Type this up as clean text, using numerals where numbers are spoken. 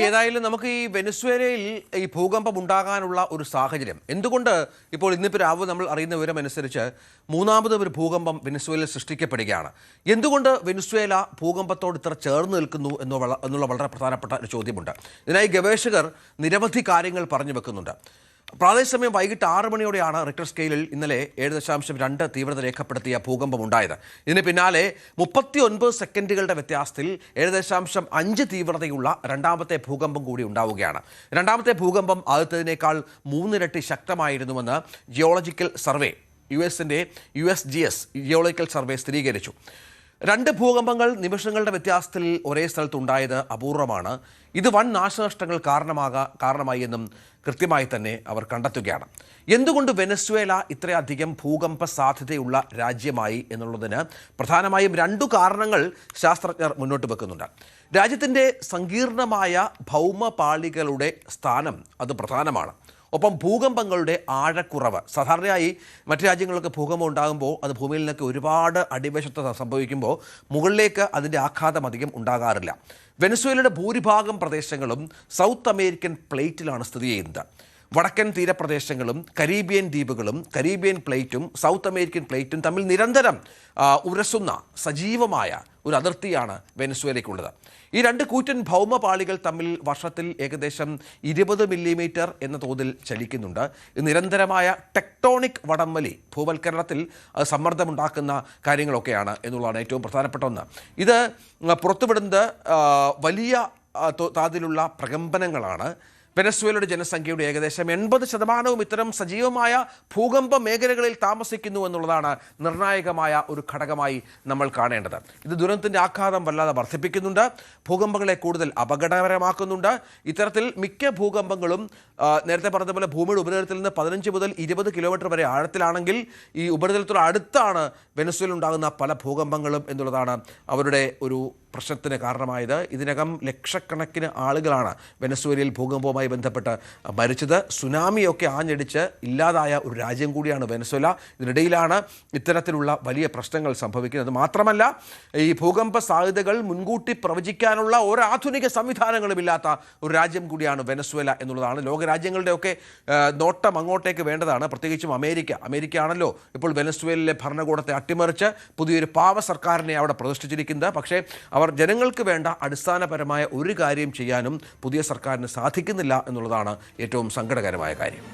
ഏതായാലും നമുക്ക് ഈ വെനസ്വേലയിൽ ഈ ഭൂകമ്പം ഉണ്ടാകാനുള്ള ഒരു സാഹചര്യം എന്തുകൊണ്ട് ഇപ്പോൾ ഇന്നിപ്പോൾ രാവിലെ നമ്മൾ അറിയുന്ന വിവരം അനുസരിച്ച് മൂന്നാമത് ഒരു ഭൂകമ്പം വെനസ്വേലയിൽ സൃഷ്ടിക്കപ്പെടുകയാണ്. എന്തുകൊണ്ട് വെനസ്വേല ഭൂകമ്പത്തോട് ഇത്ര ചേർന്ന് നിൽക്കുന്നു എന്നുള്ള വളരെ പ്രധാനപ്പെട്ട ഒരു ചോദ്യമുണ്ട്. ഇതിനായി ഗവേഷകർ നിരവധി കാര്യങ്ങൾ പറഞ്ഞു വെക്കുന്നുണ്ട്. പ്രാദേശിക സമയം വൈകിട്ട് 6 മണിയോടെയാണ് റിക്ടർ സ്കെയിലിൽ ഇന്നലെ 7.2 തീവ്രത രേഖപ്പെടുത്തിയ ഭൂകമ്പം ഉണ്ടായത്. ഇതിന് പിന്നാലെ 39 സെക്കൻഡുകളുടെ വ്യത്യാസത്തിൽ 7.5 തീവ്രതയുള്ള രണ്ടാമത്തെ ഭൂകമ്പം കൂടി ഉണ്ടാവുകയാണ്. രണ്ടാമത്തെ ഭൂകമ്പം ആദ്യത്തേതിനേക്കാൾ 3 ഇരട്ടി ശക്തമായിരുന്നുവെന്ന് geological survey USGS geological survey സ്ഥിരീകരിച്ചു. 2 ഭൂകമ്പങ്ങൾ നിമിഷങ്ങളുടെ വ്യത്യാസത്തിൽ ഒരേ സ്ഥലത്തുണ്ടായത് അപൂർവമാണ്. ഇത് വൻ നാശനഷ്ടങ്ങൾ കാരണമായി എന്നും കൃത്യമായി തന്നെ അവർ കണ്ടെത്തുകയാണ്. എന്തുകൊണ്ട് വെനസ്വേല ഇത്രയധികം ഭൂകമ്പ സാധ്യതയുള്ള രാജ്യമായി എന്നുള്ളതിന് പ്രധാനമായും 2 കാരണങ്ങൾ ശാസ്ത്രജ്ഞർ മുന്നോട്ട് വെക്കുന്നുണ്ട്. രാജ്യത്തിൻ്റെ സങ്കീർണമായ ഭൗമപാളികളുടെ സ്ഥാനം അത് പ്രധാനമാണ്. ഒപ്പം ഭൂകമ്പങ്ങളുടെ ആഴക്കുറവ്. സാധാരണയായി മറ്റു രാജ്യങ്ങൾക്ക് ഭൂകമ്പം ഉണ്ടാകുമ്പോൾ അത് ഭൂമിയിൽ നിന്നൊക്കെ ഒരുപാട് അടിവശത്ത് സംഭവിക്കുമ്പോൾ മുകളിലേക്ക് അതിൻ്റെ ആഘാതം അധികം ഉണ്ടാകാറില്ല. വെനസ്വേലയുടെ ഭൂരിഭാഗം പ്രദേശങ്ങളും സൗത്ത് അമേരിക്കൻ പ്ലേറ്റിലാണ് സ്ഥിതി ചെയ്യുന്നത്. വടക്കൻ തീരപ്രദേശങ്ങളും കരീബിയൻ ദ്വീപുകളും കരീബിയൻ പ്ലേറ്റും സൗത്ത് അമേരിക്കൻ പ്ലേറ്റും തമ്മിൽ നിരന്തരം ഉരസുന്ന സജീവമായ ഒരു അതിർത്തിയാണ് വെനസ്വേലയ്ക്കുള്ളത്. ഈ 2 കൂറ്റൻ ഭൗമപാളികൾ തമ്മിൽ വർഷത്തിൽ ഏകദേശം 20 മില്ലിമീറ്റർ എന്ന തോതിൽ ചലിക്കുന്നുണ്ട്. നിരന്തരമായ ടെക്ടോണിക് വടംവലി ഭൂവൽക്കരണത്തിൽ സമ്മർദ്ദമുണ്ടാക്കുന്ന കാര്യങ്ങളൊക്കെയാണ് എന്നുള്ളതാണ് ഏറ്റവും പ്രധാനപ്പെട്ട ഒന്ന്. ഇത് പുറത്തുവിടുന്നത് വലിയ തോതിലുള്ള പ്രകമ്പനങ്ങളാണ്. വെനസ്വേലയുടെ ജനസംഖ്യയുടെ ഏകദേശം 80% ഇത്തരം സജീവമായ ഭൂകമ്പ മേഖലകളിൽ താമസിക്കുന്നു എന്നുള്ളതാണ് നിർണായകമായ ഒരു ഘടകമായി നമ്മൾ കാണേണ്ടത്. ഇത് ദുരന്തത്തിൻ്റെ ആഘാതം വല്ലാതെ വർദ്ധിപ്പിക്കുന്നുണ്ട്, ഭൂകമ്പങ്ങളെ കൂടുതൽ അപകടകരമാക്കുന്നുണ്ട്. ഇത്തരത്തിൽ മിക്ക ഭൂകമ്പങ്ങളും നേരത്തെ പറഞ്ഞതുപോലെ ഭൂമിയുടെ ഉപരിതലത്തിൽ നിന്ന് 15 മുതൽ 20 കിലോമീറ്റർ വരെ ആഴത്തിലാണെങ്കിൽ ഈ ഉപരിതലത്തോട് അടുത്താണ് വെനസ്വേലയിൽ ഉണ്ടാകുന്ന പല ഭൂകമ്പങ്ങളും എന്നുള്ളതാണ് അവരുടെ ഒരു പ്രശ്നത്തിന് കാരണമായത്. ഇതിനകം ലക്ഷക്കണക്കിന് ആളുകളാണ് വെനസ്വേലയിൽ ഭൂകമ്പവുമായി ബന്ധപ്പെട്ട് മരിച്ചത്. സുനാമിയൊക്കെ ആഞ്ഞടിച്ച് ഇല്ലാതായ ഒരു രാജ്യം കൂടിയാണ് വെനസ്വേല. ഇതിനിടയിലാണ് ഇത്തരത്തിലുള്ള വലിയ പ്രശ്നങ്ങൾ സംഭവിക്കുന്നത്. മാത്രമല്ല ഈ ഭൂകമ്പ സാധ്യതകൾ മുൻകൂട്ടി പ്രവചിക്കാനുള്ള ഒരു ആധുനിക സംവിധാനങ്ങളും ഇല്ലാത്ത ഒരു രാജ്യം കൂടിയാണ് വെനസ്വേല എന്നുള്ളതാണ്. ലോകരാജ്യങ്ങളുടെയൊക്കെ നോട്ടം അങ്ങോട്ടേക്ക് വേണ്ടതാണ്. പ്രത്യേകിച്ചും അമേരിക്ക ആണല്ലോ ഇപ്പോൾ വെനസ്വേലയിലെ ഭരണകൂടത്തെ അട്ടിമറിച്ച് പുതിയൊരു പാവ സർക്കാരിനെ അവിടെ പ്രതിഷ്ഠിച്ചിരിക്കുന്നത്. പക്ഷേ അവർ ജനങ്ങൾക്ക് വേണ്ട അടിസ്ഥാനപരമായ ഒരു കാര്യം ചെയ്യാനും പുതിയ സർക്കാരിന് സാധിക്കുന്നില്ല എന്നുള്ളതാണ് ഏറ്റവും സങ്കടകരമായ കാര്യം.